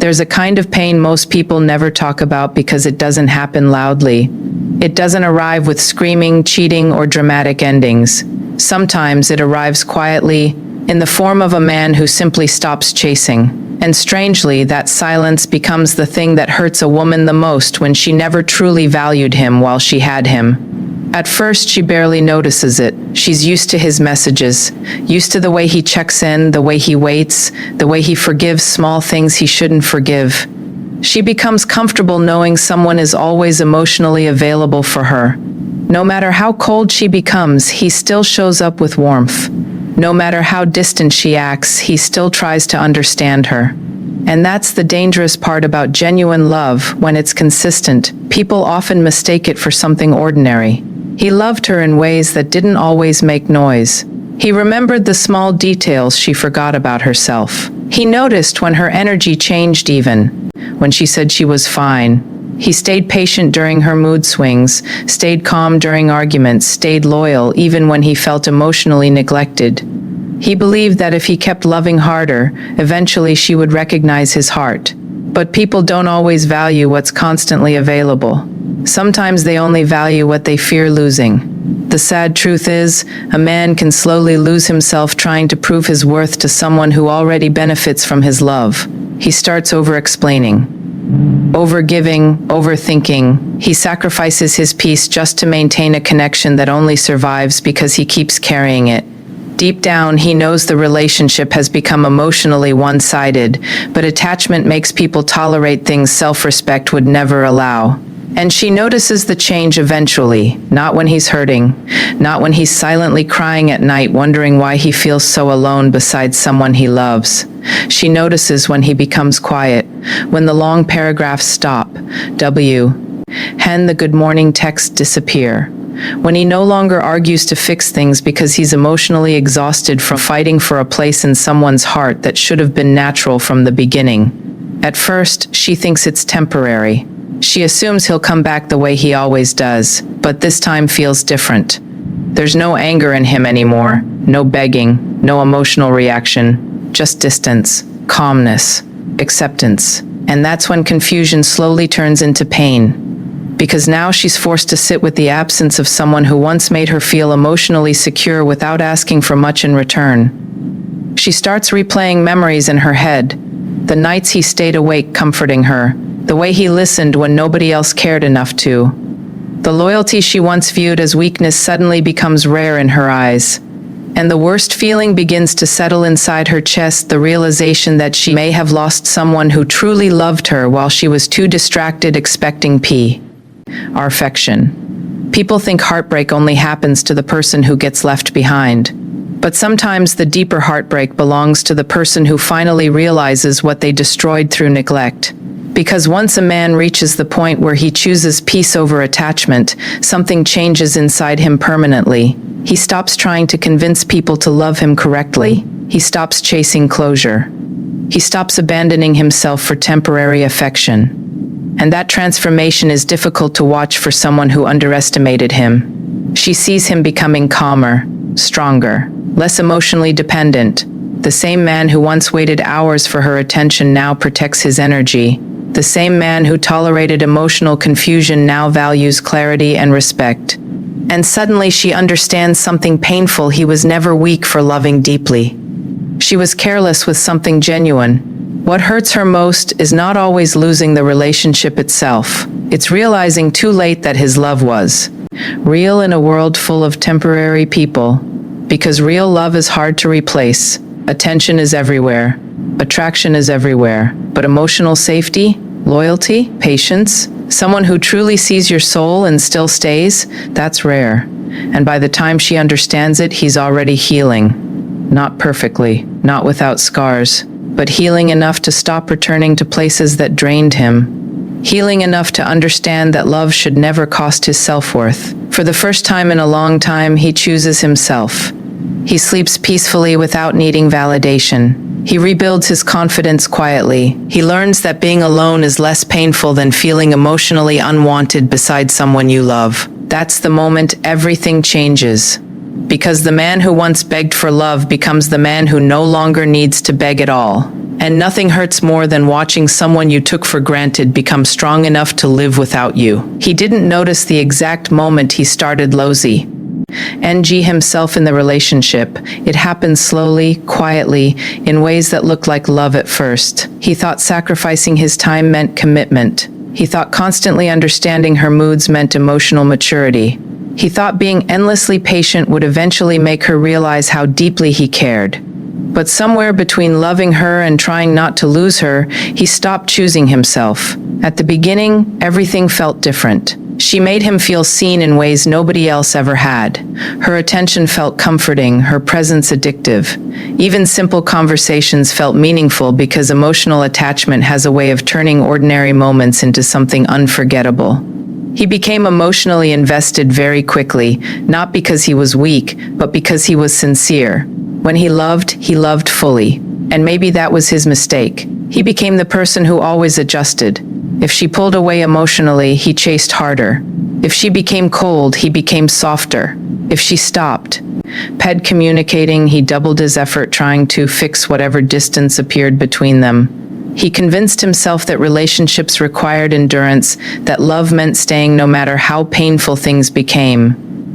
There's a kind of pain most people never talk about because it doesn't happen loudly. It doesn't arrive with screaming, cheating, or dramatic endings. Sometimes it arrives quietly, in the form of a man who simply stops chasing. And strangely, that silence becomes the thing that hurts a woman the most when she never truly valued him while she had him. At first, she barely notices it. She's used to his messages, used to the way he checks in, the way he waits, the way he forgives small things he shouldn't forgive. She becomes comfortable knowing someone is always emotionally available for her. No matter how cold she becomes, he still shows up with warmth. No matter how distant she acts, he still tries to understand her. And that's the dangerous part about genuine love. When it's consistent, people often mistake it for something ordinary. He loved her in ways that didn't always make noise. He remembered the small details she forgot about herself. He noticed when her energy changed, even when she said she was fine. He stayed patient during her mood swings, stayed calm during arguments, stayed loyal even when he felt emotionally neglected. He believed that if he kept loving harder, eventually she would recognize his heart. But people don't always value what's constantly available. Sometimes they only value what they fear losing. The sad truth is, a man can slowly lose himself trying to prove his worth to someone who already benefits from his love. He starts over-explaining, over-giving, overthinking. He sacrifices his peace just to maintain a connection that only survives because he keeps carrying it. Deep down, he knows the relationship has become emotionally one-sided, but attachment makes people tolerate things self-respect would never allow. And she notices the change eventually, not when he's hurting, not when he's silently crying at night wondering why he feels so alone beside someone he loves. She notices when he becomes quiet, when the long paragraphs stop, the good morning texts disappear, when he no longer argues to fix things because he's emotionally exhausted from fighting for a place in someone's heart that should have been natural from the beginning. At first, she thinks it's temporary. She assumes he'll come back the way he always does, but this time feels different. There's no anger in him anymore, no begging, no emotional reaction, just distance, calmness, acceptance. And that's when confusion slowly turns into pain. Because now she's forced to sit with the absence of someone who once made her feel emotionally secure without asking for much in return. She starts replaying memories in her head, the nights he stayed awake comforting her, the way he listened when nobody else cared enough to. The loyalty she once viewed as weakness suddenly becomes rare in her eyes. And the worst feeling begins to settle inside her chest, the realization that she may have lost someone who truly loved her while she was too distracted expecting affection. People think heartbreak only happens to the person who gets left behind. But sometimes the deeper heartbreak belongs to the person who finally realizes what they destroyed through neglect. Because once a man reaches the point where he chooses peace over attachment, something changes inside him permanently. He stops trying to convince people to love him correctly. He stops chasing closure. He stops abandoning himself for temporary affection. And that transformation is difficult to watch for someone who underestimated him. She sees him becoming calmer, stronger, less emotionally dependent. The same man who once waited hours for her attention now protects his energy. The same man who tolerated emotional confusion now values clarity and respect. And suddenly she understands something painful: he was never weak for loving deeply. She was careless with something genuine. What hurts her most is not always losing the relationship itself. It's realizing too late that his love was real in a world full of temporary people. Because real love is hard to replace. Attention is everywhere. Attraction is everywhere. But emotional safety, loyalty, patience, someone who truly sees your soul and still stays, that's rare. And by the time she understands it, he's already healing. Not perfectly, not without scars, but healing enough to stop returning to places that drained him. Healing enough to understand that love should never cost his self-worth. For the first time in a long time, he chooses himself. He sleeps peacefully without needing validation. He rebuilds his confidence quietly. He learns that being alone is less painful than feeling emotionally unwanted beside someone you love. That's the moment everything changes. Because the man who once begged for love becomes the man who no longer needs to beg at all. And nothing hurts more than watching someone you took for granted become strong enough to live without you. He didn't notice the exact moment he started losing NG himself in the relationship. It happened slowly, quietly, in ways that looked like love at first. He thought sacrificing his time meant commitment. He thought constantly understanding her moods meant emotional maturity. He thought being endlessly patient would eventually make her realize how deeply he cared. But somewhere between loving her and trying not to lose her, he stopped choosing himself. At the beginning, everything felt different. She made him feel seen in ways nobody else ever had. Her attention felt comforting, her presence addictive. Even simple conversations felt meaningful because emotional attachment has a way of turning ordinary moments into something unforgettable. He became emotionally invested very quickly, not because he was weak, but because he was sincere. When he loved fully. And maybe that was his mistake. He became the person who always adjusted. If she pulled away emotionally, he chased harder. If she became cold, he became softer. If she stopped communicating, he doubled his effort trying to fix whatever distance appeared between them. He convinced himself that relationships required endurance, that love meant staying no matter how painful things became.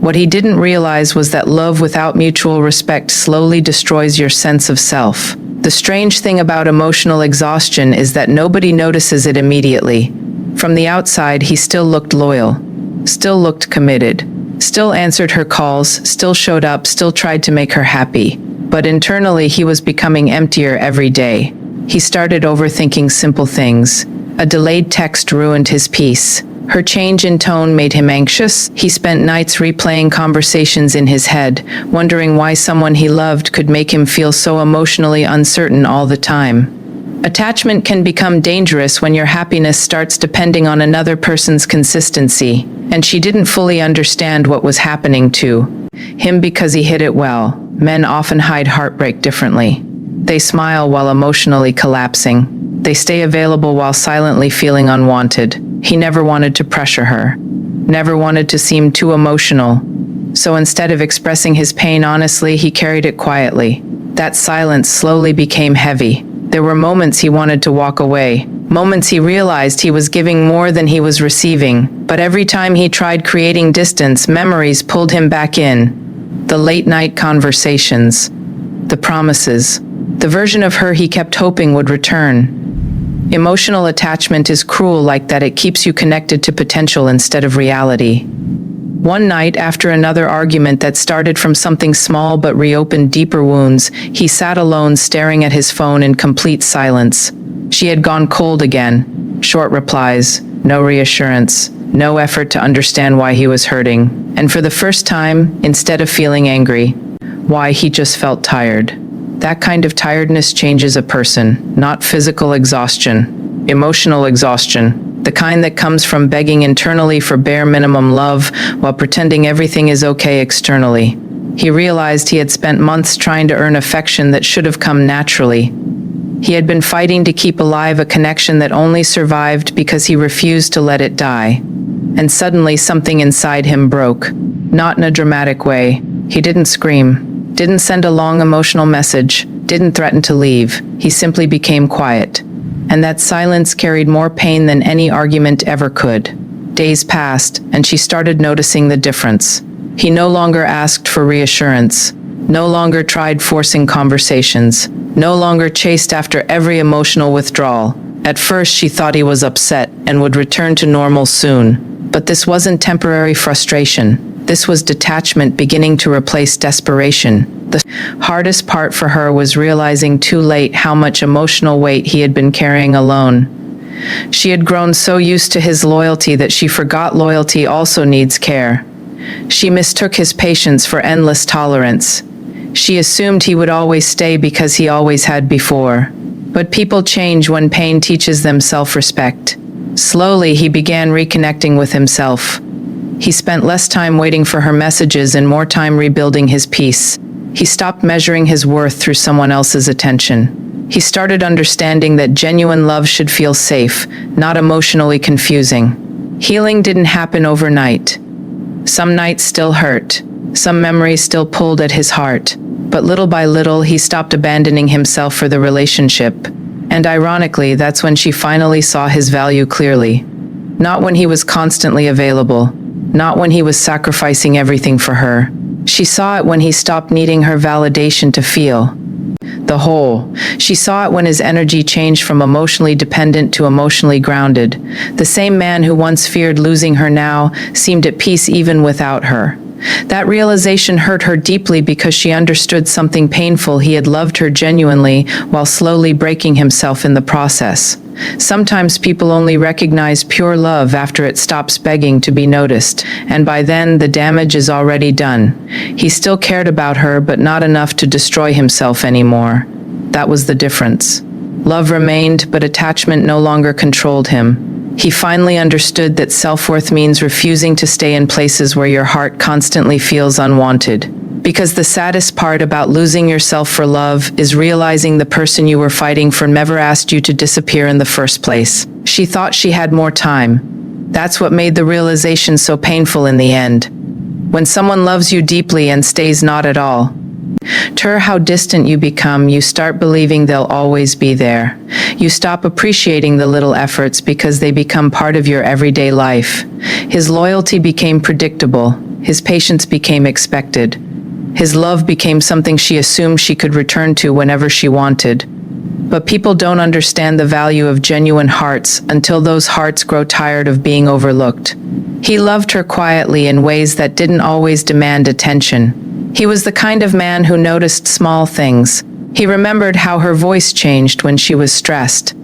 What he didn't realize was that love without mutual respect slowly destroys your sense of self. The strange thing about emotional exhaustion is that nobody notices it immediately. From the outside, he still looked loyal, still looked committed, still answered her calls, still showed up, still tried to make her happy. But internally, he was becoming emptier every day. He started overthinking simple things. A delayed text ruined his peace. Her change in tone made him anxious. He spent nights replaying conversations in his head, wondering why someone he loved could make him feel so emotionally uncertain all the time. Attachment can become dangerous when your happiness starts depending on another person's consistency, and she didn't fully understand what was happening to him because he hid it well. Men often hide heartbreak differently. They smile while emotionally collapsing. They stay available while silently feeling unwanted. He never wanted to pressure her, never wanted to seem too emotional. So instead of expressing his pain honestly, he carried it quietly. That silence slowly became heavy. There were moments he wanted to walk away, moments he realized he was giving more than he was receiving. But every time he tried creating distance, memories pulled him back in. The late-night conversations, the promises, the version of her he kept hoping would return. Emotional attachment is cruel like that. It keeps you connected to potential instead of reality. One night, after another argument that started from something small but reopened deeper wounds, he sat alone staring at his phone in complete silence. She had gone cold again. Short replies, no reassurance, no effort to understand why he was hurting. And for the first time, instead of feeling angry, why, he just felt tired. That kind of tiredness changes a person, not physical exhaustion, emotional exhaustion, the kind that comes from begging internally for bare minimum love while pretending everything is okay externally. He realized he had spent months trying to earn affection that should have come naturally. He had been fighting to keep alive a connection that only survived because he refused to let it die. And suddenly something inside him broke. Not in a dramatic way. He didn't scream, didn't send a long emotional message, didn't threaten to leave. He simply became quiet. And that silence carried more pain than any argument ever could. Days passed, and she started noticing the difference. He no longer asked for reassurance, no longer tried forcing conversations, no longer chased after every emotional withdrawal. At first, she thought he was upset and would return to normal soon. But this wasn't temporary frustration. This was detachment beginning to replace desperation. The hardest part for her was realizing too late how much emotional weight he had been carrying alone. She had grown so used to his loyalty that she forgot loyalty also needs care. She mistook his patience for endless tolerance. She assumed he would always stay because he always had before. But people change when pain teaches them self-respect. Slowly, he began reconnecting with himself. He spent less time waiting for her messages and more time rebuilding his peace. He stopped measuring his worth through someone else's attention. He started understanding that genuine love should feel safe, not emotionally confusing. Healing didn't happen overnight. Some nights still hurt. Some memories still pulled at his heart, but little by little he stopped abandoning himself for the relationship. And ironically, that's when she finally saw his value clearly. Not when he was constantly available, not when he was sacrificing everything for her. She saw it when he stopped needing her validation to feel. The whole. She saw it when his energy changed from emotionally dependent to emotionally grounded. The same man who once feared losing her now seemed at peace even without her. That realization hurt her deeply because she understood something painful. He had loved her genuinely while slowly breaking himself in the process. Sometimes people only recognize pure love after it stops begging to be noticed, and by then the damage is already done. He still cared about her, but not enough to destroy himself anymore. That was the difference. Love remained, but attachment no longer controlled him. He finally understood that self-worth means refusing to stay in places where your heart constantly feels unwanted. Because the saddest part about losing yourself for love is realizing the person you were fighting for never asked you to disappear in the first place. She thought she had more time. That's what made the realization so painful in the end. When someone loves you deeply and stays not at all, how distant you become, you start believing they'll always be there. You stop appreciating the little efforts because they become part of your everyday life. His loyalty became predictable. His patience became expected. His love became something she assumed she could return to whenever she wanted. But people don't understand the value of genuine hearts until those hearts grow tired of being overlooked. He loved her quietly in ways that didn't always demand attention. He was the kind of man who noticed small things. He remembered how her voice changed when she was stressed.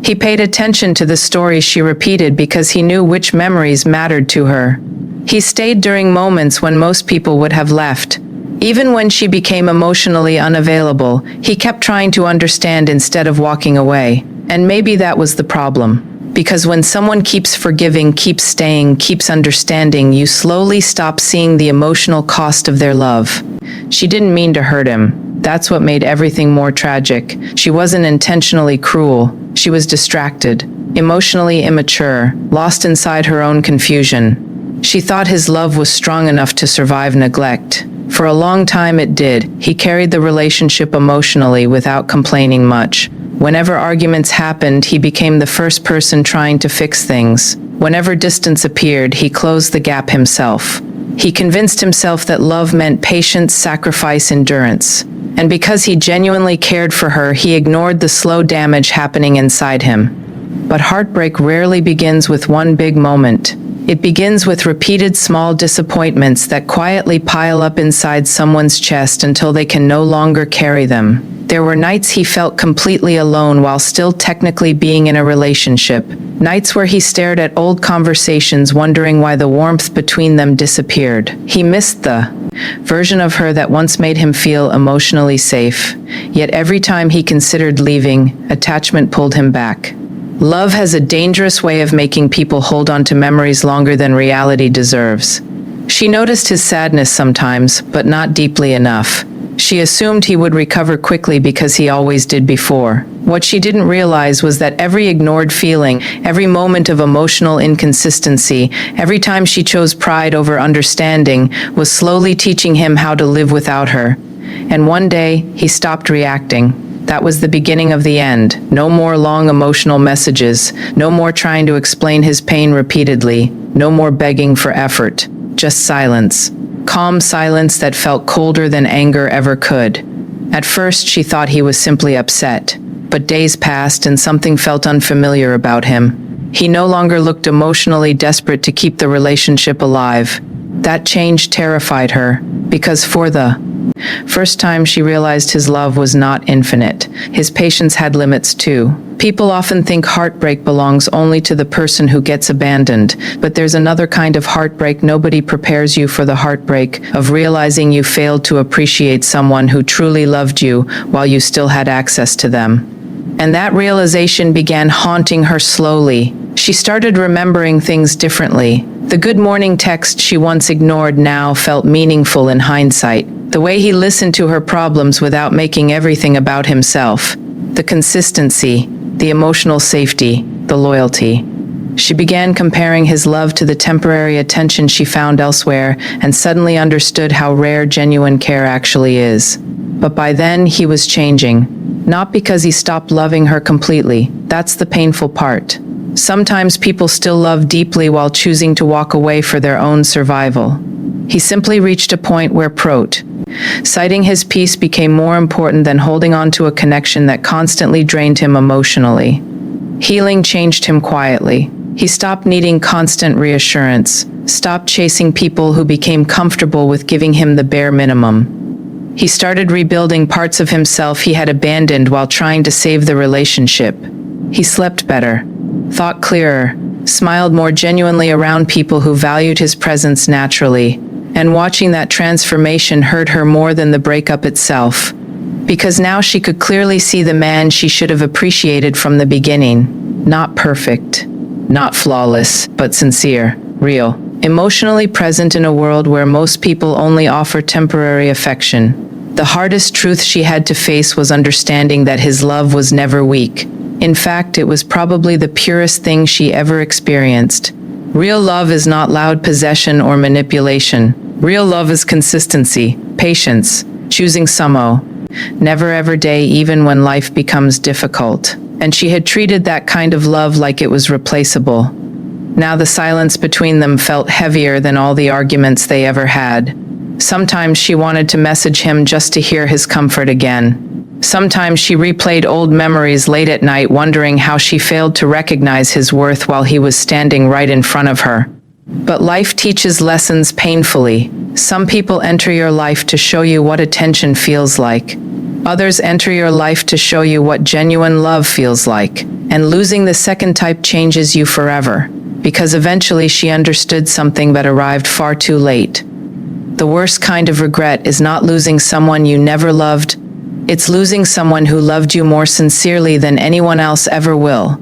He paid attention to the stories she repeated because he knew which memories mattered to her. He stayed during moments when most people would have left. Even when she became emotionally unavailable, he kept trying to understand instead of walking away. And maybe that was the problem. Because when someone keeps forgiving, keeps staying, keeps understanding, you slowly stop seeing the emotional cost of their love. She didn't mean to hurt him. That's what made everything more tragic. She wasn't intentionally cruel. She was distracted, emotionally immature, lost inside her own confusion. She thought his love was strong enough to survive neglect. For a long time it did. He carried the relationship emotionally without complaining much. Whenever arguments happened, he became the first person trying to fix things. Whenever distance appeared, he closed the gap himself. He convinced himself that love meant patience, sacrifice, endurance. And because he genuinely cared for her, he ignored the slow damage happening inside him. But heartbreak rarely begins with one big moment. It begins with repeated small disappointments that quietly pile up inside someone's chest until they can no longer carry them. There were nights he felt completely alone while still technically being in a relationship. Nights where he stared at old conversations wondering why the warmth between them disappeared. He missed the version of her that once made him feel emotionally safe. Yet every time he considered leaving, attachment pulled him back. Love has a dangerous way of making people hold on to memories longer than reality deserves. She noticed his sadness sometimes, but not deeply enough. She assumed he would recover quickly because he always did before. What she didn't realize was that every ignored feeling, every moment of emotional inconsistency, every time she chose pride over understanding, was slowly teaching him how to live without her. And one day, he stopped reacting. That was the beginning of the end. No more long emotional messages, no more trying to explain his pain repeatedly, no more begging for effort, just silence. Calm silence that felt colder than anger ever could. At first, she thought he was simply upset, but days passed and something felt unfamiliar about him. He no longer looked emotionally desperate to keep the relationship alive. That change terrified her, because for the first time she realized his love was not infinite. His patience had limits too. People often think heartbreak belongs only to the person who gets abandoned, but there's another kind of heartbreak. Nobody prepares you for the heartbreak of realizing you failed to appreciate someone who truly loved you while you still had access to them. And that realization began haunting her slowly. She started remembering things differently. The good morning text she once ignored now felt meaningful in hindsight. The way he listened to her problems without making everything about himself. The consistency, the emotional safety, the loyalty. She began comparing his love to the temporary attention she found elsewhere and suddenly understood how rare genuine care actually is. But by then, he was changing. Not because he stopped loving her completely. That's the painful part. Sometimes people still love deeply while choosing to walk away for their own survival. He simply reached a point where citing his peace became more important than holding on to a connection that constantly drained him emotionally. Healing changed him quietly. He stopped needing constant reassurance, stopped chasing people who became comfortable with giving him the bare minimum. He started rebuilding parts of himself he had abandoned while trying to save the relationship. He slept better, thought clearer, smiled more genuinely around people who valued his presence naturally, and watching that transformation hurt her more than the breakup itself. Because now she could clearly see the man she should have appreciated from the beginning. Not perfect, not flawless, but sincere, real, emotionally present in a world where most people only offer temporary affection. The hardest truth she had to face was understanding that his love was never weak. In fact, it was probably the purest thing she ever experienced. Real love is not loud possession or manipulation. Real love is consistency, patience, choosing never ever day even when life becomes difficult. And she had treated that kind of love like it was replaceable. Now the silence between them felt heavier than all the arguments they ever had. Sometimes she wanted to message him just to hear his comfort again. Sometimes she replayed old memories late at night, wondering how she failed to recognize his worth while he was standing right in front of her. But life teaches lessons painfully. Some people enter your life to show you what attention feels like. Others enter your life to show you what genuine love feels like. And losing the second type changes you forever. Because eventually she understood something that arrived far too late. The worst kind of regret is not losing someone you never loved. It's losing someone who loved you more sincerely than anyone else ever will.